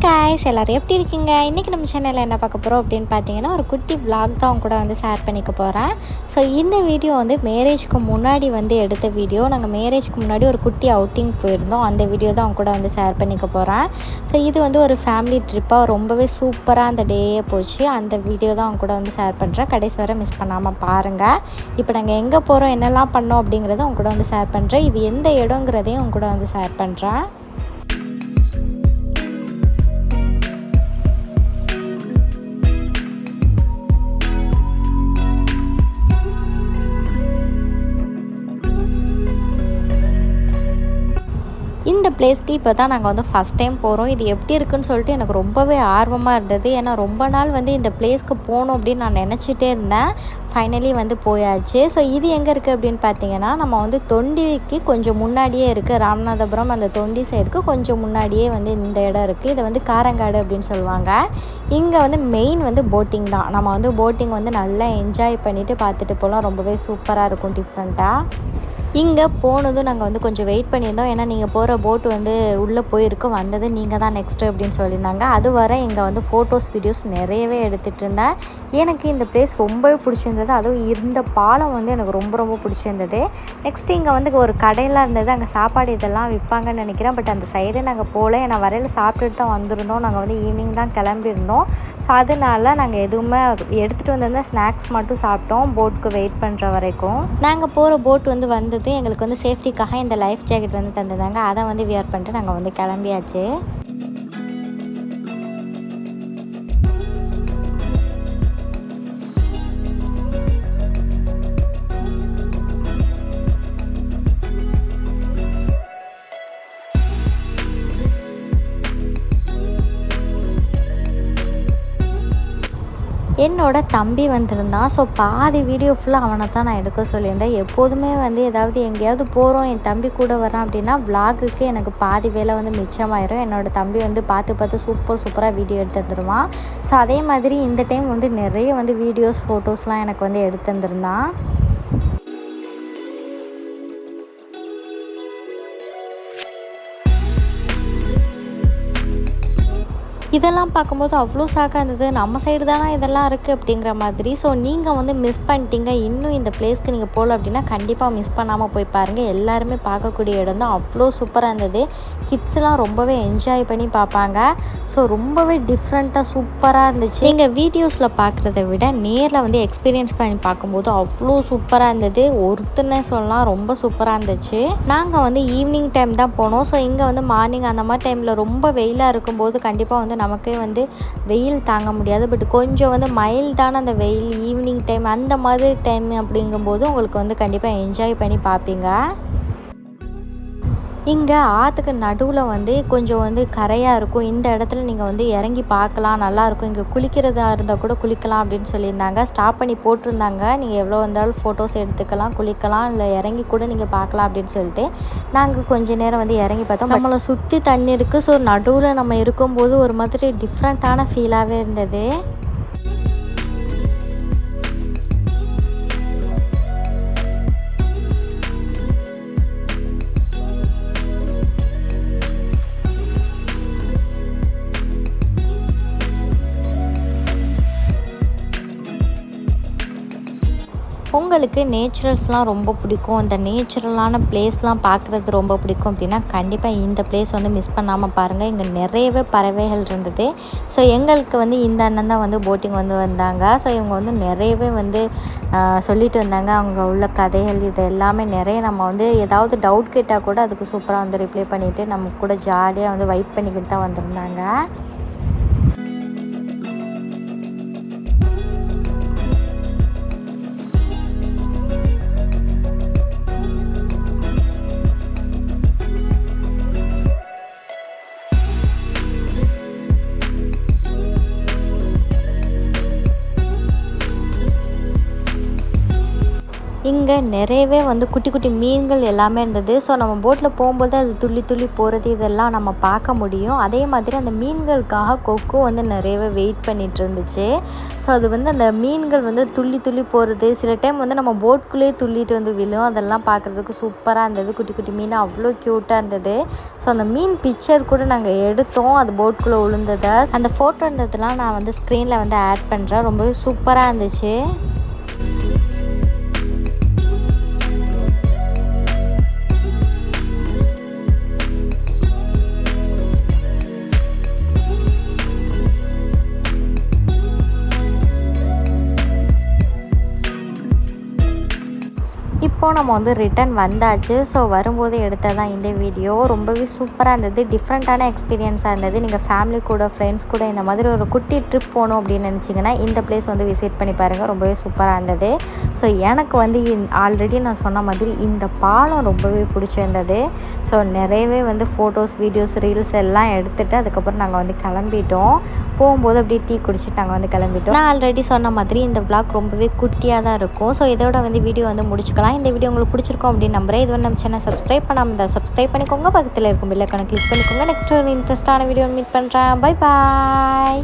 Guys எல்லோரும் எப்படி இருக்கீங்க? இன்றைக்கி நம்ம சேனலில் என்ன பார்க்க போகிறோம் அப்படின்னு பார்த்தீங்கன்னா, ஒரு குட்டி vlog தான் அவங்க கூட வந்து ஷேர் பண்ணிக்க போகிறேன். ஸோ இந்த வீடியோ வந்து மேரேஜ்க்கு முன்னாடி வந்து எடுத்த வீடியோ. நாங்கள் மேரேஜ்க்கு முன்னாடி ஒரு குட்டி அவுட்டிங் போயிருந்தோம். அந்த வீடியோ தான் அவங்க கூட வந்து ஷேர் பண்ணிக்க போகிறேன். ஸோ இது வந்து ஒரு ஃபேமிலி ட்ரிப்பாக ரொம்பவே சூப்பராக அந்த டேயே போச்சு. அந்த வீடியோ தான் அவங்க கூட வந்து ஷேர் பண்ணுறேன். கடைசி வரை மிஸ் பண்ணாமல் பாருங்கள். இப்போ நாங்கள் எங்கே போகிறோம், என்னெல்லாம் பண்ணோம் அப்படிங்கிறத அவங்க கூட வந்து ஷேர் பண்ணுறேன். இது எந்த இடங்கிறதையும் அவங்க கூட வந்து ஷேர் பண்ணுறேன். இந்த பிளேஸ்க்கு இப்போ தான் நாங்கள் வந்து ஃபஸ்ட் டைம் போகிறோம். இது எப்படி இருக்குன்னு சொல்லிட்டு எனக்கு ரொம்பவே ஆர்வமாக இருந்தது. ஏன்னா ரொம்ப நாள் வந்து இந்த பிளேஸ்க்கு போகணும் அப்படின்னு நான் நினச்சிட்டே இருந்தேன். ஃபைனலி வந்து போயாச்சு. ஸோ இது எங்கே இருக்குது அப்படின்னு பார்த்தீங்கன்னா, நம்ம வந்து தொண்டிக்கு கொஞ்சம் முன்னாடியே இருக்குது. ராமநாதபுரம் அந்த தொண்டி சைடுக்கு கொஞ்சம் முன்னாடியே வந்து இந்த இடம் இருக்குது. இதை வந்து காரங்காடு அப்படின்னு சொல்லுவாங்க. இங்கே வந்து மெயின் வந்து போட்டிங் தான். நம்ம வந்து போட்டிங் வந்து நல்லா என்ஜாய் பண்ணிவிட்டு பார்த்துட்டு போகலாம். ரொம்பவே சூப்பராக இருக்கும், டிஃப்ரெண்ட்டாக. இங்கே போனதும் நாங்கள் வந்து கொஞ்சம் வெயிட் பண்ணியிருந்தோம். ஏன்னா நீங்கள் போகிற போட்டு வந்து உள்ளே போயிருக்கு, வந்தது நீங்கள் தான் நெக்ஸ்ட்டு அப்படின்னு சொல்லியிருந்தாங்க. அது வர இங்கே வந்து ஃபோட்டோஸ் வீடியோஸ் நிறையவே எடுத்துகிட்டு இருந்தேன். எனக்கு இந்த பிளேஸ் ரொம்பவே பிடிச்சிருந்தது. அதுவும் இந்த பாலம் வந்து எனக்கு ரொம்ப ரொம்ப பிடிச்சிருந்தது. நெக்ஸ்ட்டு இங்கே வந்து ஒரு கடையெல்லாம் இருந்தது. அங்கே சாப்பாடு இதெல்லாம் விற்பாங்கன்னு நினைக்கிறேன். பட் அந்த சைடு நாங்கள் போகல. ஏன்னா வரையில் சாப்பிட்டுட்டு தான் வந்திருந்தோம். நாங்கள் வந்து ஈவினிங் தான் கிளம்பியிருந்தோம். ஸோ அதனால நாங்கள் எதுவுமே எடுத்துகிட்டு வந்திருந்தோம். ஸ்நாக்ஸ் மட்டும் சாப்பிட்டோம் போட்டுக்கு வெயிட் பண்ணுற வரைக்கும். நாங்கள் போகிற போட் வந்து எங்களுக்கு வந்து சேஃப்டிக்காக இந்த லைஃப் ஜாக்கெட் வந்து தந்துருந்தாங்க. அதை வந்து வியர் பண்ணிட்டு நாங்கள் வந்து கிளம்பியாச்சு. என்னோட தம்பி வந்திருந்தான். ஸோ பாதி வீடியோ ஃபுல்லாக அவனை தான் நான் எடுக்க சொல்லியிருந்தேன். எப்போதுமே வந்து ஏதாவது எங்கேயாவது போகிறோம், என் தம்பி கூட வரான் அப்படின்னா விலாகுக்கு எனக்கு பாதி வேலை வந்து மிச்சமாயிரும். என்னோட தம்பி வந்து பார்த்து சூப்பராக வீடியோ எடுத்து தந்துடுவான். ஸோ அதே மாதிரி இந்த டைம் வந்து நிறைய வந்து வீடியோஸ் ஃபோட்டோஸ்லாம் எனக்கு வந்து எடுத்து தந்துருந்தான். இதெல்லாம் பார்க்கும்போது அவ்வளோ ஷாக்காக இருந்தது. நம்ம சைடு தானே இதெல்லாம் இருக்குது அப்படிங்கிற மாதிரி. ஸோ நீங்கள் வந்து மிஸ் பண்ணிட்டீங்க, இன்னும் இந்த பிளேஸ்க்கு நீங்கள் போகல அப்படின்னா கண்டிப்பாக மிஸ் பண்ணாமல் போய் பாருங்கள். எல்லாருமே பார்க்கக்கூடிய இடம் தான். அவ்வளோ சூப்பராக இருந்தது. கிட்ஸ்லாம் ரொம்பவே என்ஜாய் பண்ணி பார்ப்பாங்க. ஸோ ரொம்பவே டிஃப்ரெண்ட்டாக சூப்பராக இருந்துச்சு. நீங்கள் வீடியோஸில் பார்க்குறத விட நேரில் வந்து எக்ஸ்பீரியன்ஸ் பண்ணி பார்க்கும்போது அவ்வளோ சூப்பராக இருந்தது. ஒருத்தனே சொல்லலாம், ரொம்ப சூப்பராக இருந்துச்சு. நாங்கள் வந்து ஈவினிங் டைம் தான் போனோம். ஸோ இங்கே வந்து மார்னிங் அந்த மாதிரி டைமில் ரொம்ப வெயிலாக இருக்கும்போது கண்டிப்பாக வந்து நமக்கே வந்து வெயில் தாங்க முடியாது. பட் கொஞ்சம் வந்து மைல்டான அந்த வெயில் ஈவினிங் டைம் அந்த மாதிரி டைம் அப்படிங்கும்போது உங்களுக்கு வந்து கண்டிப்பாக என்ஜாய் பண்ணி பார்ப்பீங்க. இங்கே ஆற்றுக்கு நடுவில் வந்து கொஞ்சம் வந்து கரையாக இருக்கும். இந்த இடத்துல நீங்கள் வந்து இறங்கி பார்க்கலாம், நல்லாயிருக்கும். இங்கே குளிக்கிறதா இருந்தால் கூட குளிக்கலாம் அப்படின்னு சொல்லியிருந்தாங்க. ஸ்டாப் பண்ணி போட்டிருந்தாங்க. நீங்கள் எவ்வளோ இருந்தாலும் ஃபோட்டோஸ் எடுத்துக்கலாம், குளிக்கலாம், இல்லை இறங்கி கூட நீங்கள் பார்க்கலாம் அப்படின்னு சொல்லிட்டு நாங்கள் கொஞ்சம் நேரம் வந்து இறங்கி பார்த்தோம். நம்மளை சுற்றி தண்ணி இருக்குது. ஸோ நடுவில் நம்ம இருக்கும்போது ஒரு மாதிரி டிஃப்ரெண்ட்டான ஃபீலாகவே இருந்தது. உங்களுக்கு நேச்சுரல்ஸ்லாம் ரொம்ப பிடிக்கும், இந்த நேச்சுரலான பிளேஸ்லாம் பார்க்குறது ரொம்ப பிடிக்கும் அப்படின்னா கண்டிப்பாக இந்த பிளேஸ் வந்து மிஸ் பண்ணாமல் பாருங்கள். இங்கே நிறையவே பறவைகள் இருந்தது. ஸோ எங்களுக்கு வந்து இந்த அண்ணன் தான் வந்து போட்டிங் வந்து வந்தாங்க. ஸோ இவங்க வந்து நிறையவே வந்து சொல்லிட்டு வந்தாங்க. அவங்க உள்ள கதைகள் இது எல்லாமே நிறைய. நம்ம வந்து ஏதாவது டவுட் கேட்டால் கூட அதுக்கு சூப்பராக வந்து ரிப்ளை பண்ணிவிட்டு நம்ம கூட ஜாலியாக வந்து வைப் பண்ணிக்கிட்டு தான் வந்திருந்தாங்க. இங்கே இங்கே நிறையவே வந்து குட்டி குட்டி மீன்கள் எல்லாமே இருந்தது. ஸோ நம்ம போட்டில் போகும்போது அது துள்ளி துள்ளி போகிறது இதெல்லாம் நம்ம பார்க்க முடியும். அதே மாதிரி அந்த மீன்களுக்காக கொக்கு வந்து நிறையவே வெயிட் பண்ணிகிட்டு இருந்துச்சு. ஸோ அது வந்து அந்த மீன்கள் வந்து துள்ளி துள்ளி போகிறது, சில டைம் வந்து நம்ம போட்குள்ளேயே துள்ளிட்டு வந்து விழும். அதெல்லாம் பார்க்குறதுக்கு சூப்பராக இருந்தது. குட்டி குட்டி மீன் அவ்வளோ க்யூட்டாக இருந்தது. ஸோ அந்த மீன் பிக்சர் கூட நாங்கள் எடுத்தோம், அது போட்குள்ளே விழுந்ததை. அந்த ஃபோட்டோ இருந்ததுலாம் நான் வந்து ஸ்க்ரீனில் வந்து ஆட் பண்ணுறேன். ரொம்பவே சூப்பராக இருந்துச்சு. இப்போது நம்ம வந்து ரிட்டன் வந்தாச்சு. ஸோ வரும்போது எடுத்தது தான் இந்த வீடியோ. ரொம்பவே சூப்பராக இருந்தது, டிஃப்ரெண்ட்டான எக்ஸ்பீரியன்ஸாக இருந்தது. நீங்கள் ஃபேமிலி கூட ஃப்ரெண்ட்ஸ் கூட இந்த மாதிரி ஒரு குட்டி ட்ரிப் போகணும் அப்படின்னு நினச்சிங்கன்னா இந்த பிளேஸ் வந்து விசிட் பண்ணி பாருங்கள். ரொம்பவே சூப்பராக இருந்தது. ஸோ எனக்கு வந்து ஆல்ரெடி நான் சொன்ன மாதிரி இந்த பாலம் ரொம்பவே பிடிச்சிருந்தது. ஸோ நிறையவே வந்து ஃபோட்டோஸ், வீடியோஸ், ரீல்ஸ் எல்லாம் எடுத்துகிட்டு அதுக்கப்புறம் நாங்கள் வந்து கிளம்பிட்டோம். போகும்போது அப்படியே டீ குடிச்சிட்டு நாங்கள் வந்து கிளம்பிட்டோம். நான் ஆல்ரெடி சொன்ன மாதிரி இந்த விளாக் ரொம்பவே குட்டியாக தான் இருக்கும். ஸோ இதோட வந்து வீடியோ வந்து முடிச்சுக்கலாம். இந்த வீடியோ உங்களுக்கு பிடிச்சிருக்கும் அப்படின்னு நம்புறேன். இது வந்து நம்ம சேனல் சப்ஸ்கிரைப் பண்ணாமல் இருந்தால் சப்ஸ்கிரைப் பண்ணிக்கோங்க. பக்கத்தில் இருக்கும் பெல் ஐகானை கிளிக் பண்ணிக்கோங்க. நெக்ஸ்ட் ஒரு இன்ட்ரெஸ்டான வீடியோ மீட் பண்ணுறேன். Bye bye.